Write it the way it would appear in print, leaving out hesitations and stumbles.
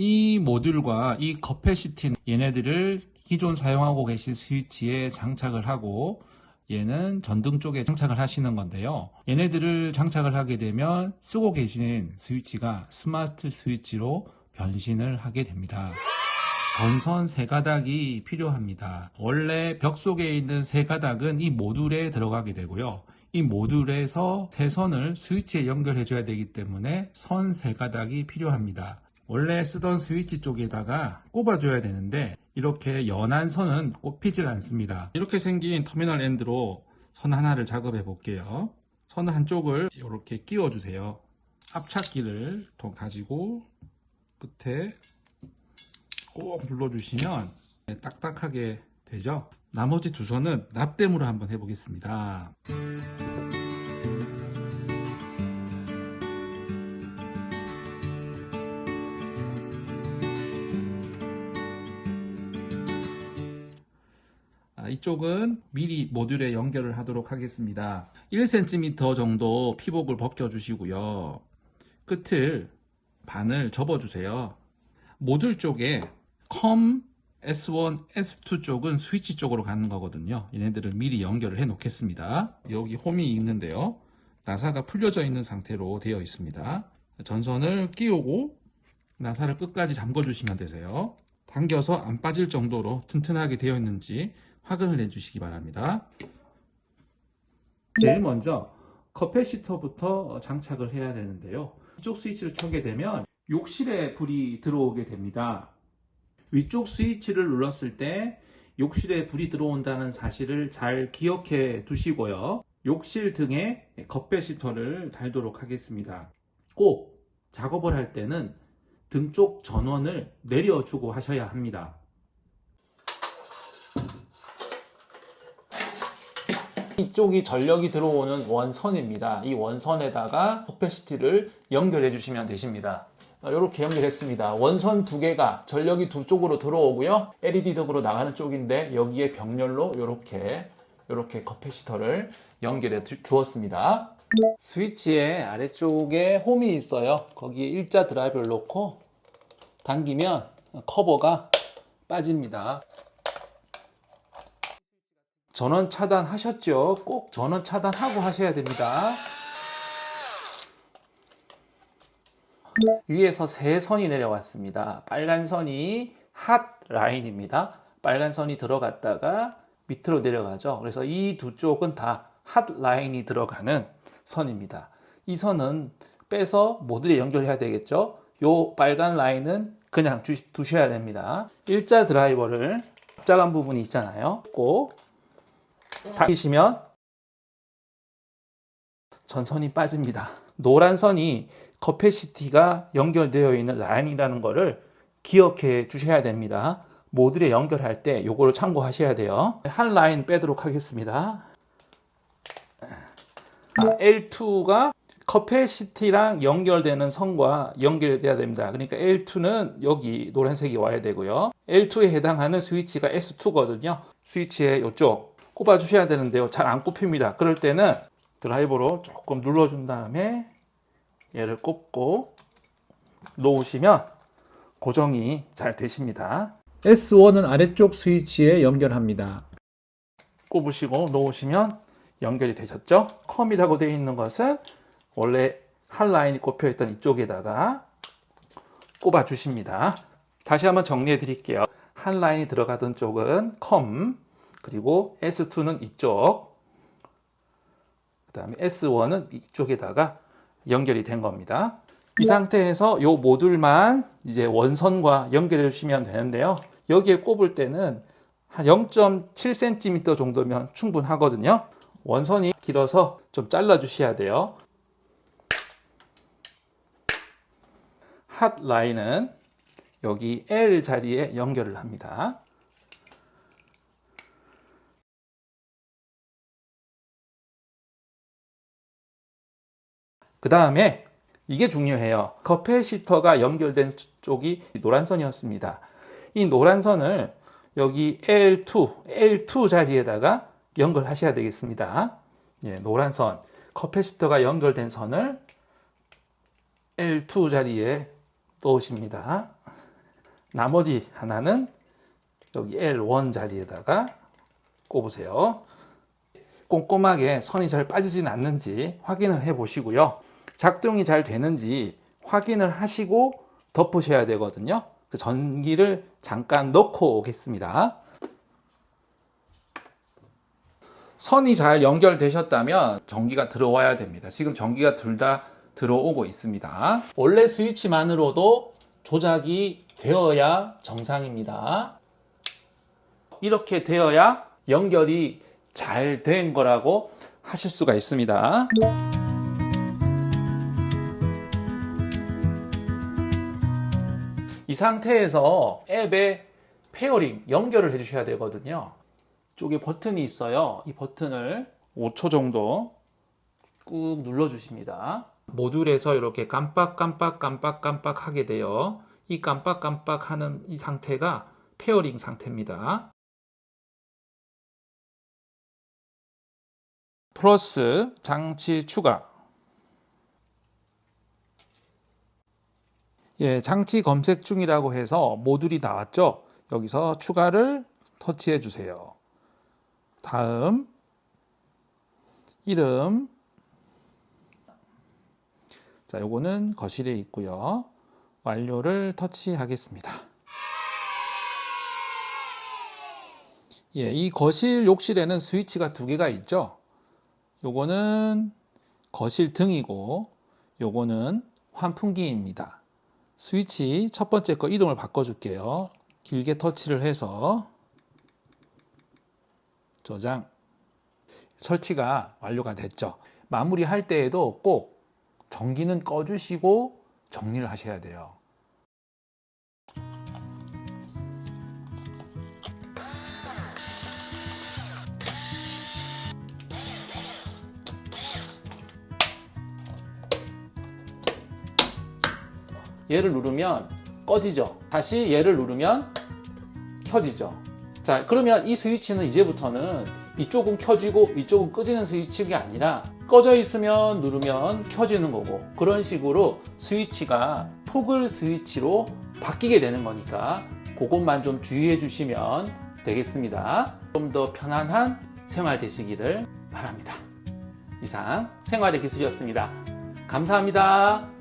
이 모듈과 이 커패시티는 얘네들을 기존 사용하고 계신 스위치에 장착을 하고 얘는 전등 쪽에 장착을 하시는 건데요. 얘네들을 장착을 하게 되면 쓰고 계신 스위치가 스마트 스위치로 변신을 하게 됩니다. 전선 세 가닥이 필요합니다. 원래 벽 속에 있는 세 가닥은 이 모듈에 들어가게 되고요. 이 모듈에서 세 선을 스위치에 연결해 줘야 되기 때문에 선 세 가닥이 필요합니다. 원래 쓰던 스위치 쪽에다가 꼽아줘야 되는데 이렇게 연한 선은 꼽히질 않습니다. 이렇게 생긴 터미널 엔드로 선 하나를 작업해 볼게요. 선 한쪽을 이렇게 끼워 주세요. 압착기를 가지고 끝에 꼭 눌러주시면 딱딱하게 되죠. 나머지 두 선은 납땜으로 한번 해보겠습니다. 이쪽은 미리 모듈에 연결을 하도록 하겠습니다. 1cm 정도 피복을 벗겨 주시고요. 끝을 반을 접어 주세요. 모듈 쪽에 컴 S1, S2 쪽은 스위치 쪽으로 가는 거거든요. 얘네들을 미리 연결을 해 놓겠습니다. 여기 홈이 있는데요. 나사가 풀려져 있는 상태로 되어 있습니다. 전선을 끼우고 나사를 끝까지 잠궈 주시면 되세요. 당겨서 안 빠질 정도로 튼튼하게 되어 있는지 확인을 해 주시기 바랍니다. 제일 먼저 커패시터부터 장착을 해야 되는데요. 이쪽 스위치를 켜게 되면 욕실에 불이 들어오게 됩니다. 위쪽 스위치를 눌렀을 때 욕실에 불이 들어온다는 사실을 잘 기억해 두시고요. 욕실 등에 커패시터를 달도록 하겠습니다. 꼭 작업을 할 때는 등 쪽 전원을 내려주고 하셔야 합니다. 이쪽이 전력이 들어오는 원선입니다. 이 원선에다가 커패시티를 연결해 주시면 되십니다. 이렇게 연결했습니다. 원선 두 개가 전력이 두 쪽으로 들어오고요. LED 덕으로 나가는 쪽인데 여기에 병렬로 이렇게 커패시터를 연결해 주었습니다. 스위치의 아래쪽에 홈이 있어요. 거기에 일자 드라이버를 놓고 당기면 커버가 빠집니다. 전원 차단하셨죠? 꼭 전원 차단하고 하셔야 됩니다. 위에서 세 선이 내려왔습니다. 빨간 선이 핫 라인입니다. 빨간 선이 들어갔다가 밑으로 내려가죠. 그래서 이 두 쪽은 다 핫 라인이 들어가는 선입니다. 이 선은 빼서 모듈에 연결해야 되겠죠. 요 빨간 라인은 그냥 두셔야 됩니다. 일자 드라이버를 작은 부분이 있잖아요. 꼭 당기시면 전선이 빠집니다. 노란 선이 커패시티가 연결되어 있는 라인이라는 것을 기억해 주셔야 됩니다. 모듈에 연결할 때 요거를 참고하셔야 돼요. 한 라인 빼도록 하겠습니다. L2가 커패시티랑 연결되는 선과 연결돼야 됩니다. 그러니까 L2는 여기 노란색이 와야 되고요. L2에 해당하는 스위치가 S2거든요. 스위치에 이쪽 꼽아 주셔야 되는데요. 잘 안 꼽힙니다. 그럴 때는 드라이버로 조금 눌러준 다음에 얘를 꼽고 놓으시면 고정이 잘 되십니다. S1은 아래쪽 스위치에 연결합니다. 꼽으시고 놓으시면 연결이 되셨죠? 컴이라고 되어 있는 것은 원래 한 라인이 꼽혀 있던 이쪽에다가 꼽아 주십니다. 다시 한번 정리해 드릴게요. 한 라인이 들어가던 쪽은 컴, 그리고 S2는 이쪽, 그 다음에 S1은 이쪽에다가 연결이 된 겁니다. 이 상태에서 이 모듈만 이제 원선과 연결해 주시면 되는데요. 여기에 꼽을 때는 한 0.7cm 정도면 충분하거든요. 원선이 길어서 좀 잘라 주셔야 돼요. 핫 라인은 여기 L 자리에 연결을 합니다. 그 다음에 이게 중요해요. 커패시터가 연결된 쪽이 노란 선이었습니다. 이 노란 선을 여기 L2 자리에다가 연결하셔야 되겠습니다. 예, 노란 선, 커패시터가 연결된 선을 L2 자리에 넣으십니다. 나머지 하나는 여기 L1 자리에다가 꼽으세요. 꼼꼼하게 선이 잘 빠지진 않는지 확인을 해 보시고요. 작동이 잘 되는지 확인을 하시고 덮으셔야 되거든요. 그 전기를 잠깐 넣고 오겠습니다. 선이 잘 연결되셨다면 전기가 들어와야 됩니다. 지금 전기가 둘 다 들어오고 있습니다. 원래 스위치만으로도 조작이 되어야 정상입니다. 이렇게 되어야 연결이 잘 된 거라고 하실 수가 있습니다. 이 상태에서 앱에 페어링 연결을 해 주셔야 되거든요. 이쪽에 버튼이 있어요. 이 버튼을 5초 정도 꾹 눌러 주십니다. 모듈에서 이렇게 깜빡깜빡 하게 돼요. 이 깜빡깜빡 하는 이 상태가 페어링 상태입니다. 플러스 장치 추가. 예, 장치 검색 중이라고 해서 모듈이 나왔죠. 여기서 추가를 터치해 주세요. 다음 이름. 자, 요거는 거실에 있고요. 완료를 터치하겠습니다. 예, 이 거실 욕실에는 스위치가 두 개가 있죠. 요거는 거실 등이고 요거는 환풍기입니다. 스위치 첫 번째 거 이름을 바꿔줄게요. 길게 터치를 해서 저장. 설치가 완료가 됐죠. 마무리할 때에도 꼭 전기는 꺼주시고 정리를 하셔야 돼요. 얘를 누르면 꺼지죠. 다시 얘를 누르면 켜지죠. 자, 그러면 이 스위치는 이제부터는 이쪽은 켜지고 이쪽은 꺼지는 스위치가 아니라 꺼져 있으면 누르면 켜지는 거고, 그런 식으로 스위치가 토글 스위치로 바뀌게 되는 거니까 그것만 좀 주의해 주시면 되겠습니다. 좀 더 편안한 생활 되시기를 바랍니다. 이상 생활의 기술이었습니다. 감사합니다.